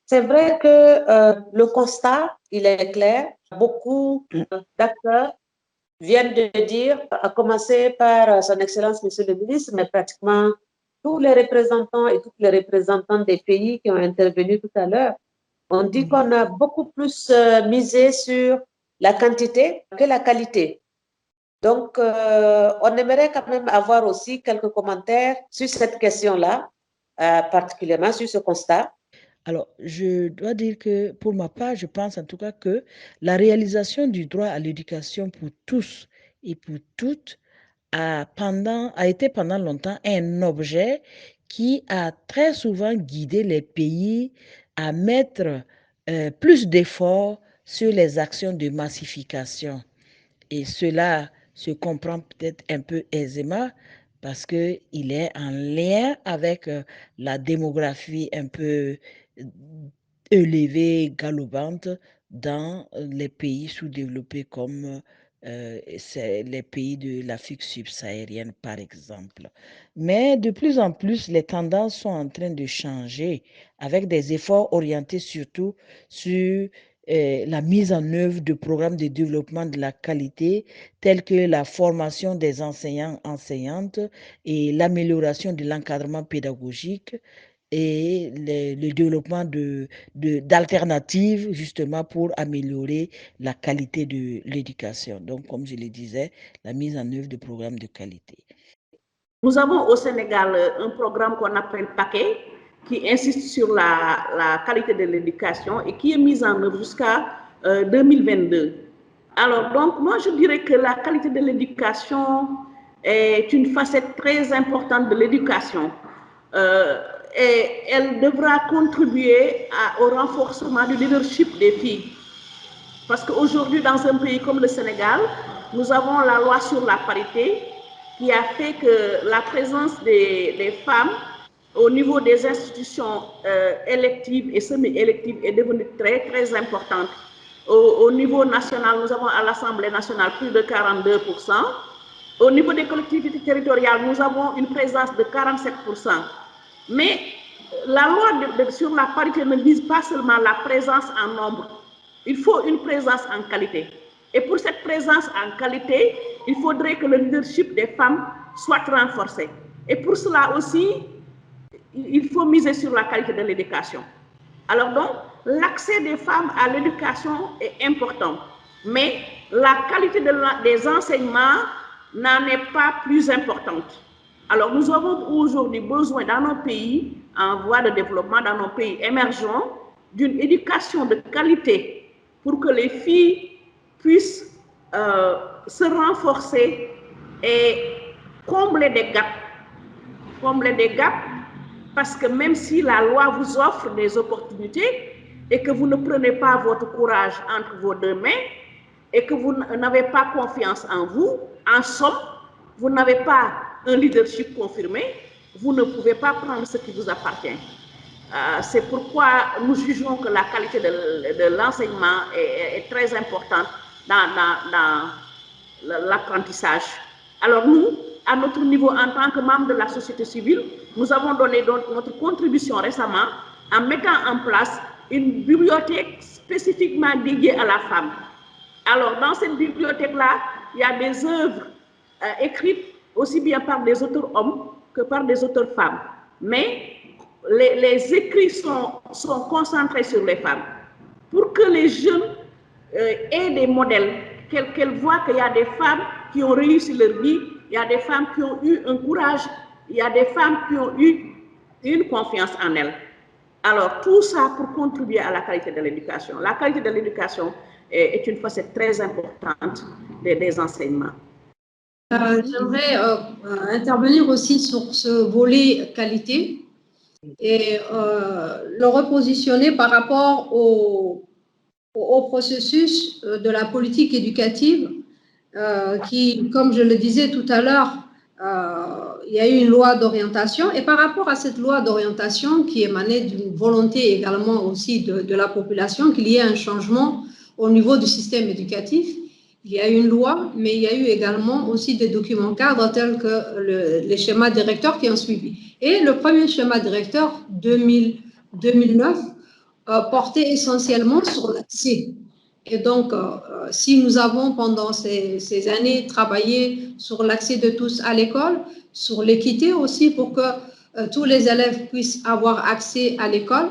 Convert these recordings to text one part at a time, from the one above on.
C'est vrai que le constat, il est clair. Beaucoup d'acteurs viennent de dire, à commencer par Son Excellence, Monsieur le Ministre, mais pratiquement tous les représentants et toutes les représentantes des pays qui ont intervenu tout à l'heure, on dit qu'on a beaucoup plus misé sur la quantité que la qualité. Donc, on aimerait quand même avoir aussi quelques commentaires sur cette question-là, particulièrement sur ce constat. Alors, je dois dire que pour ma part, je pense en tout cas que la réalisation du droit à l'éducation pour tous et pour toutes a été pendant longtemps un objet qui a très souvent guidé les pays à mettre plus d'efforts sur les actions de massification. Et cela se comprend peut-être un peu aisément parce qu'il est en lien avec la démographie un peu élevée, galopante dans les pays sous-développés comme les pays de l'Afrique subsaharienne, par exemple. Mais de plus en plus, les tendances sont en train de changer avec des efforts orientés surtout sur la mise en œuvre de programmes de développement de la qualité tels que la formation des enseignants, enseignantes et l'amélioration de l'encadrement pédagogique et le développement d'alternatives justement pour améliorer la qualité de l'éducation. Donc, comme je le disais, la mise en œuvre de programmes de qualité. Nous avons au Sénégal un programme qu'on appelle Paquet, qui insiste sur la qualité de l'éducation et qui est mise en œuvre jusqu'à 2022. Alors, donc, moi, je dirais que la qualité de l'éducation est une facette très importante de l'éducation. Et elle devra contribuer au renforcement du leadership des filles. Parce qu'aujourd'hui, dans un pays comme le Sénégal, nous avons la loi sur la parité qui a fait que la présence des femmes au niveau des institutions électives et semi-électives est devenue très, très importante. Au niveau national, nous avons à l'Assemblée nationale plus de 42%. Au niveau des collectivités territoriales, nous avons une présence de 47%. Mais la loi sur la parité ne vise pas seulement la présence en nombre. Il faut une présence en qualité. Et pour cette présence en qualité, il faudrait que le leadership des femmes soit renforcé. Et pour cela aussi, il faut miser sur la qualité de l'éducation. Alors donc, l'accès des femmes à l'éducation est important, mais la qualité des enseignements n'en est pas plus importante. Alors nous avons aujourd'hui besoin dans nos pays en voie de développement, dans nos pays émergents, d'une éducation de qualité pour que les filles puissent se renforcer et combler des gaps. Combler des gaps parce que même si la loi vous offre des opportunités et que vous ne prenez pas votre courage entre vos deux mains et que vous n'avez pas confiance en vous, en somme, vous n'avez pas un leadership confirmé, vous ne pouvez pas prendre ce qui vous appartient. C'est pourquoi nous jugeons que la qualité de l'enseignement est très importante dans l'apprentissage. Alors nous, à notre niveau, en tant que membres de la société civile, nous avons donné donc notre contribution récemment en mettant en place une bibliothèque spécifiquement dédiée à la femme. Alors, dans cette bibliothèque-là, il y a des œuvres écrites aussi bien par des auteurs hommes que par des auteurs femmes. Mais les écrits sont concentrés sur les femmes pour que les jeunes aient des modèles, qu'elles voient qu'il y a des femmes qui ont réussi leur vie, il y a des femmes qui ont eu un courage, il y a des femmes qui ont eu une confiance en elles. Alors, tout ça pour contribuer à la qualité de l'éducation. La qualité de l'éducation est une facette très importante des enseignements. J'aimerais intervenir aussi sur ce volet qualité et le repositionner par rapport au processus de la politique éducative qui, comme je le disais tout à l'heure, il y a eu une loi d'orientation et par rapport à cette loi d'orientation qui émanait d'une volonté également aussi de la population qu'il y ait un changement au niveau du système éducatif. Il y a eu une loi, mais il y a eu également aussi des documents cadres tels que les schémas directeurs qui ont suivi. Et le premier schéma directeur 2009 portait essentiellement sur l'accès. Et donc, si nous avons pendant ces années travaillé sur l'accès de tous à l'école, sur l'équité aussi pour que tous les élèves puissent avoir accès à l'école,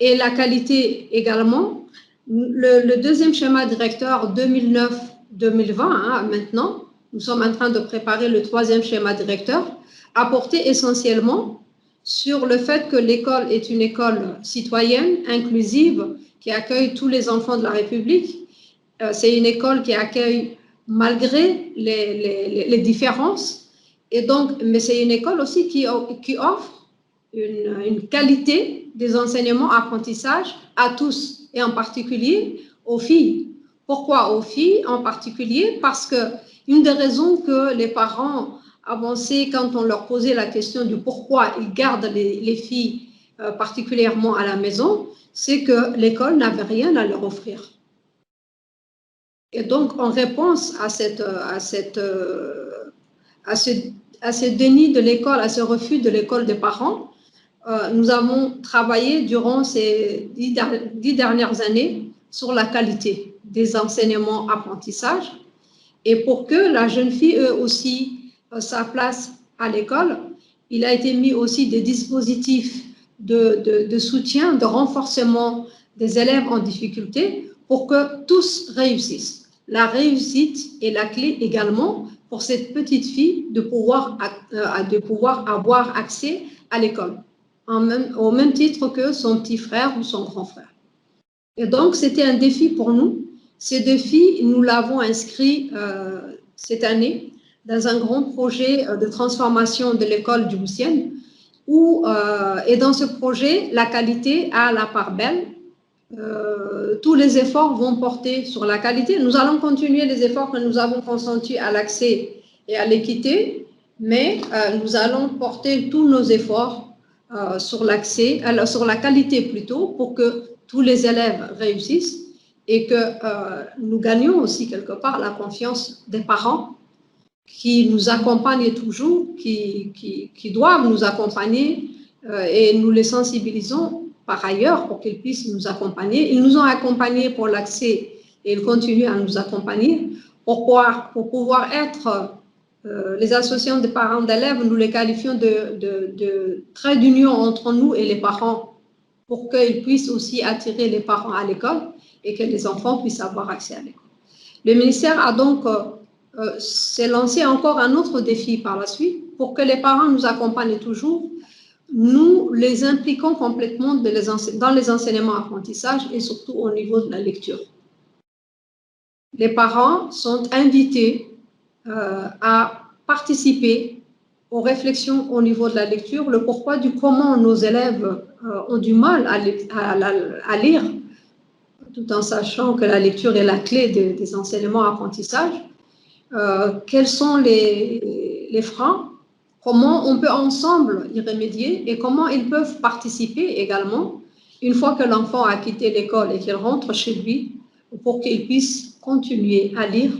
et la qualité également, le deuxième schéma directeur 2009-2020, hein, maintenant, nous sommes en train de préparer le troisième schéma directeur, a porté essentiellement sur le fait que l'école est une école citoyenne, inclusive, qui accueille tous les enfants de la République. C'est une école qui accueille malgré les différences. Et donc, mais c'est une école aussi qui offre une qualité des enseignements apprentissage à tous, et en particulier aux filles. Pourquoi aux filles en particulier? Parce que une des raisons que les parents avançaient quand on leur posait la question du pourquoi ils gardent les filles particulièrement à la maison, c'est que l'école n'avait rien à leur offrir. Et donc, en réponse à ce déni de l'école, à ce refus de l'école des parents, nous avons travaillé durant ces 10 dernières années sur la qualité des enseignements apprentissages. Et pour que la jeune fille ait aussi sa place à l'école, il a été mis aussi des dispositifs de soutien, de renforcement des élèves en difficulté pour que tous réussissent. La réussite est la clé également pour cette petite fille de pouvoir avoir accès à l'école, au même titre que son petit frère ou son grand frère. Et donc, c'était un défi pour nous. Ce défi, nous l'avons inscrit cette année dans un grand projet de transformation de l'école djiboutienne, et dans ce projet, la qualité a la part belle. Tous les efforts vont porter sur la qualité. Nous allons continuer les efforts que nous avons consentis à l'accès et à l'équité, mais nous allons porter tous nos efforts sur l'accès, sur la qualité plutôt, pour que tous les élèves réussissent et que nous gagnions aussi quelque part la confiance des parents qui nous accompagnent toujours, qui doivent nous accompagner, et nous les sensibilisons par ailleurs pour qu'ils puissent nous accompagner. Ils nous ont accompagnés pour l'accès et ils continuent à nous accompagner pour pouvoir être les associations de parents d'élèves, nous les qualifions de trait d'union entre nous et les parents pour qu'ils puissent aussi attirer les parents à l'école et que les enfants puissent avoir accès à l'école. Le ministère a donc s'est lancé encore un autre défi par la suite pour que les parents nous accompagnent toujours. Nous les impliquons complètement dans les enseignements apprentissages et surtout au niveau de la lecture. Les parents sont invités à participer aux réflexions au niveau de la lecture, le pourquoi du comment nos élèves ont du mal à lire, tout en sachant que la lecture est la clé des enseignements apprentissages. Quels sont les freins? Comment on peut ensemble y remédier et comment ils peuvent participer également une fois que l'enfant a quitté l'école et qu'il rentre chez lui pour qu'il puisse continuer à lire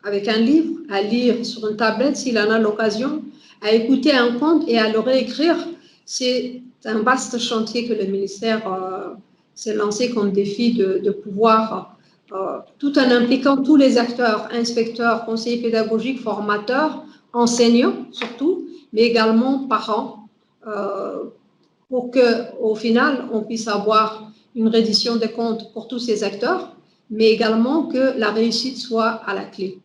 avec un livre, à lire sur une tablette s'il en a l'occasion, à écouter un conte et à le réécrire. C'est un vaste chantier que le ministère s'est lancé comme défi de pouvoir, tout en impliquant tous les acteurs, inspecteurs, conseillers pédagogiques, formateurs, enseignants surtout, mais également parents, pour qu'au final, on puisse avoir une reddition des comptes pour tous ces acteurs, mais également que la réussite soit à la clé.